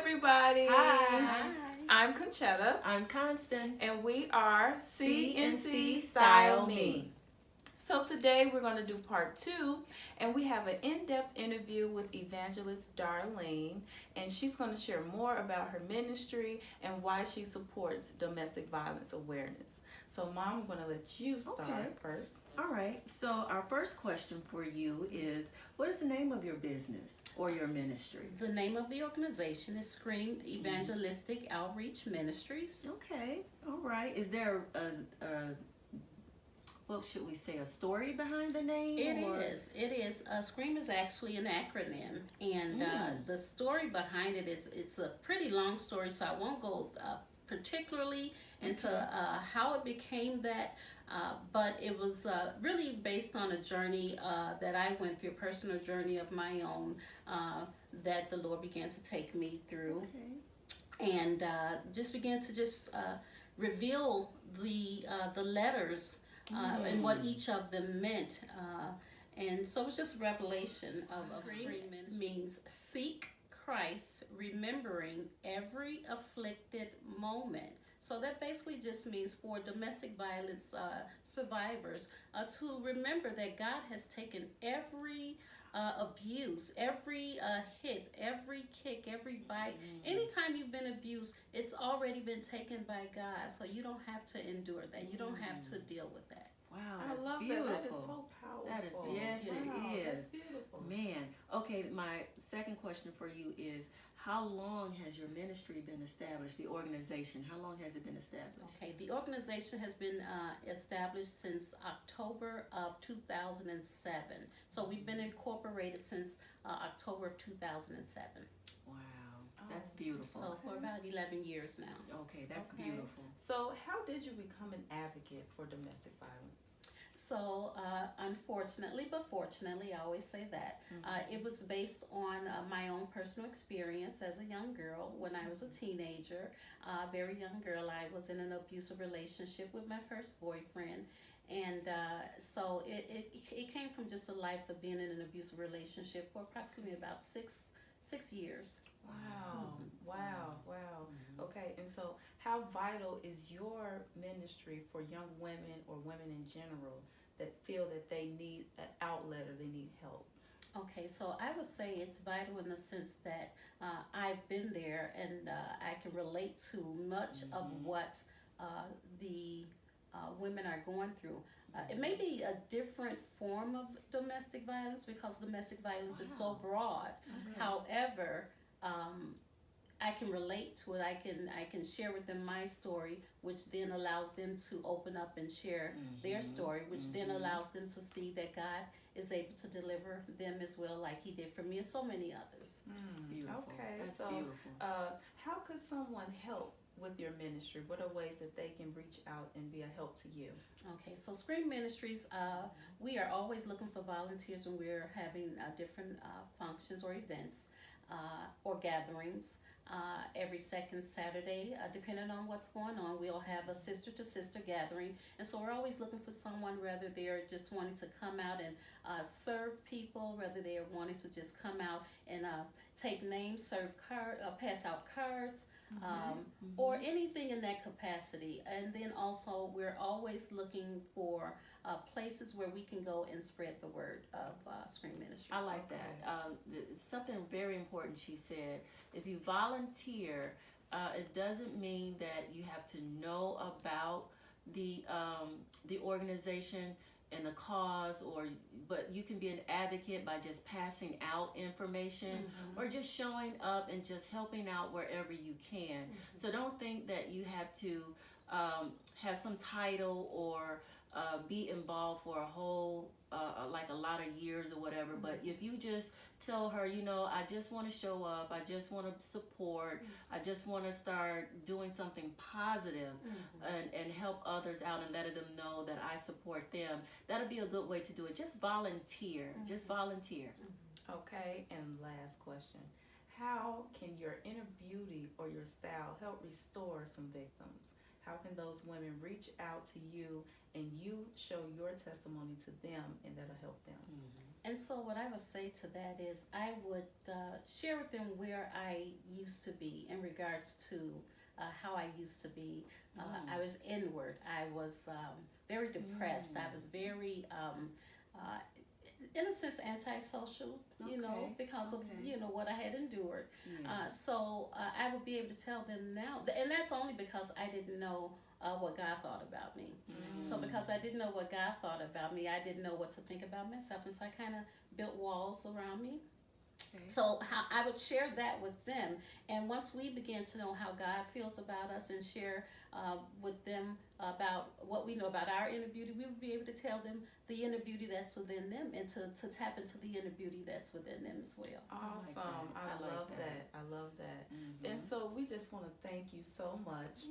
everybody. Hi. I'm Conchetta. I'm Constance. And we are CNC CNC Style Style Me. Me. So today we're going to do part 2, and we have an in-depth interview with Evangelist Darlene, and she's going to share more about her ministry and why she supports domestic violence awareness. So Mom, I'm going to let you start first. All right. So our first question for you is, what is the name of your business or your ministry? The name of the organization is Scream Evangelistic Outreach Ministries. Okay. All right. Is there a what should we say, a story behind the name? It is. Scream is actually an acronym, and the story behind it is it's a pretty long story, so I won't go particularly into how it became that. But it was really based on a journey that I went through, a personal journey of my own that the Lord began to take me through, and just began to reveal the letters and what each of them meant. And so it was just revelation of Scream means seek Christ, remembering every afflicted moment. So that basically just means for domestic violence survivors to remember that God has taken every abuse, every hit, every kick, every bite. Anytime you've been abused, it's already been taken by God. So you don't have to endure that. You don't have to deal with that. Wow, I love beautiful. That is so powerful. That is, yes, wow, it is. That's beautiful. Man, okay, my second question for you is, how long has your ministry been established, the organization? How long has it been established? Okay, the organization has been established since October of 2007. So we've been incorporated since October of 2007. Wow, that's beautiful. So for about 11 years now. Okay, that's beautiful. So how did you become an advocate for domestic violence? So, unfortunately, but fortunately, I always say that, it was based on my own personal experience as a young girl. When I was a teenager, very young girl, I was in an abusive relationship with my first boyfriend. And so it came from just a life of being in an abusive relationship for approximately about six years. Wow. Okay, and so how vital is your ministry for young women or women in general that feel that they need an outlet or they need help? Okay, so I would say it's vital in the sense that I've been there, and I can relate to much of what the women are going through. It may be a different form of domestic violence because domestic violence is so broad. However, I can relate to it. I can share with them my story, which then allows them to open up and share their story, which then allows them to see that God is able to deliver them as well, like He did for me and so many others. That's beautiful. Okay, that's so beautiful. How could someone help with your ministry? What are ways that they can reach out and be a help to you? Okay, so Scream Ministries, we are always looking for volunteers when we're having different functions or events or gatherings. Every second Saturday, depending on what's going on, we'll have a sister-to-sister gathering. And so we're always looking for someone, whether they're just wanting to come out and serve people, whether they're wanting to just come out and take names, serve cards, pass out cards, or anything in that capacity. And then also we're always looking for places where we can go and spread the word of Scream Ministries. I like that. Something very important she said. If you volunteer, it doesn't mean that you have to know about the organization and the cause, but you can be an advocate by just passing out information or just showing up and just helping out wherever you can. So don't think that you have to have some title or be involved for a whole like a lot of years or whatever. But if you just tell her, I just want to show up, I just want to support, I just want to start doing something positive and help others out and letting them know that I support them, that'll be a good way to do it. Just volunteer. Just volunteer. Okay, and last question. How can your inner beauty or your style help restore some victims? How can those women reach out to you and you show your testimony to them and that'll help them? And so what I would say to that is I would share with them where I used to be in regards to how I used to be. I was inward. I was very depressed. I was very, in a sense, antisocial, you know, because of, you know, what I had endured. So I would be able to tell them now, and that's only because I didn't know what God thought about me. So because I didn't know what God thought about me, I didn't know what to think about myself, and so I kind of built walls around me. So how I would share that with them, and once we begin to know how God feels about us and share with them about what we know about our inner beauty, we would be able to tell them the inner beauty that's within them, and to tap into the inner beauty that's within them as well. Awesome. I love that. I love that. And so we just want to thank you so much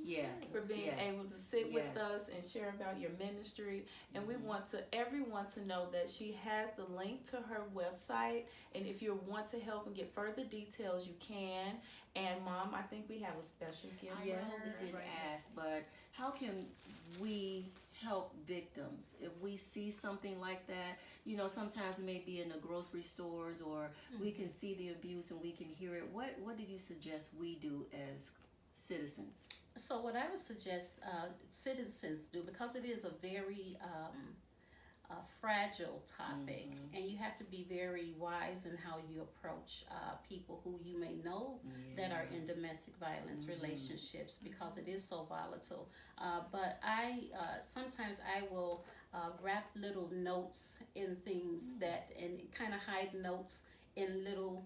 for being able to sit with us and share about your ministry. And we want everyone to know that she has the link to her website, and if you want to help and get further details, you can. And Mom, I think we have a special gift for her. Yes, we did ask, but how can we help victims if we see something like that? You know, sometimes we may be in the grocery stores, or we can see the abuse and we can hear it. What did you suggest we do as citizens? So what I would suggest citizens do, because it is a very fragile topic, and you have to be very wise in how you approach people who you may know that are in domestic violence relationships, because it is so volatile. But I sometimes I will wrap little notes in things that, and kind of hide notes in little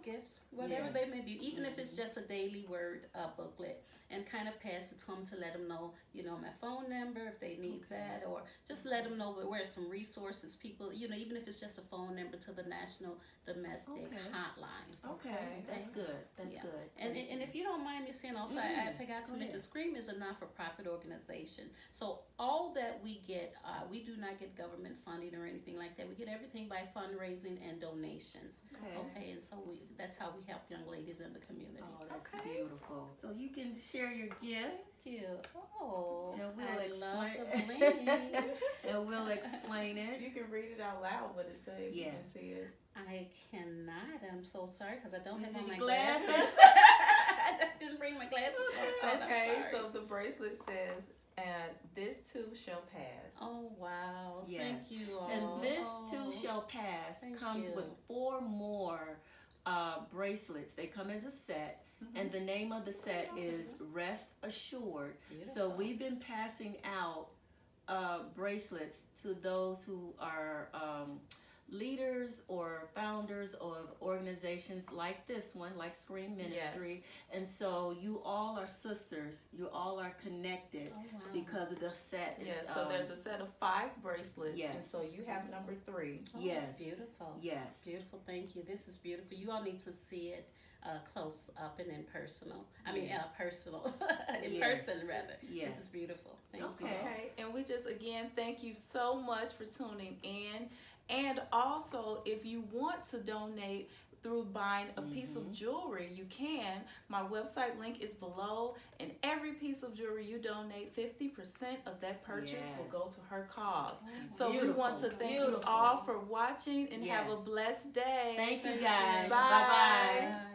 gifts, whatever they may be, even if it's just a daily word booklet, and kind of pass it to them to let them know, you know, my phone number if they need that, or just let them know where some resources, people, you know, even if it's just a phone number to the National Domestic Hotline. Okay, that's good. That's good. And if you don't mind me saying also, I forgot to mention, Scream is a not-for-profit organization. So all that we get, we do not get government funding or anything like that. We get everything by fundraising and donations. Okay, and so that's how we help young ladies in the community. Oh, that's beautiful. So you can share your gift. Thank you. Oh, and we'll love explain. the bling. And we'll explain it. You can read it out loud, what it says. You can see it. I cannot. I'm so sorry because I don't have on my glasses. glasses. I didn't bring my glasses. Okay, so the bracelet says, "And this too shall pass." Oh wow! Thank you all. And this too shall pass comes with 4 more bracelets. They come as a set, and the name of the set is Rest Assured. So we've been passing out bracelets to those who are leaders or founders of organizations like this one, like Scream Ministry. And so you all are sisters. You all are connected because of the set. So there's a set of 5 bracelets, and so you have number 3. That's beautiful. Yes. Beautiful. Thank you. This is beautiful. You all need to see it close up and in personal. Personal. in person, rather. This is beautiful. Thank you. Okay. And we just, again, thank you so much for tuning in. And also, if you want to donate through buying a piece of jewelry, you can. My website link is below, and every piece of jewelry you donate, 50% of that purchase will go to her cause. So we want to thank you all for watching, and have a blessed day. Thank you guys. Bye. Bye-bye.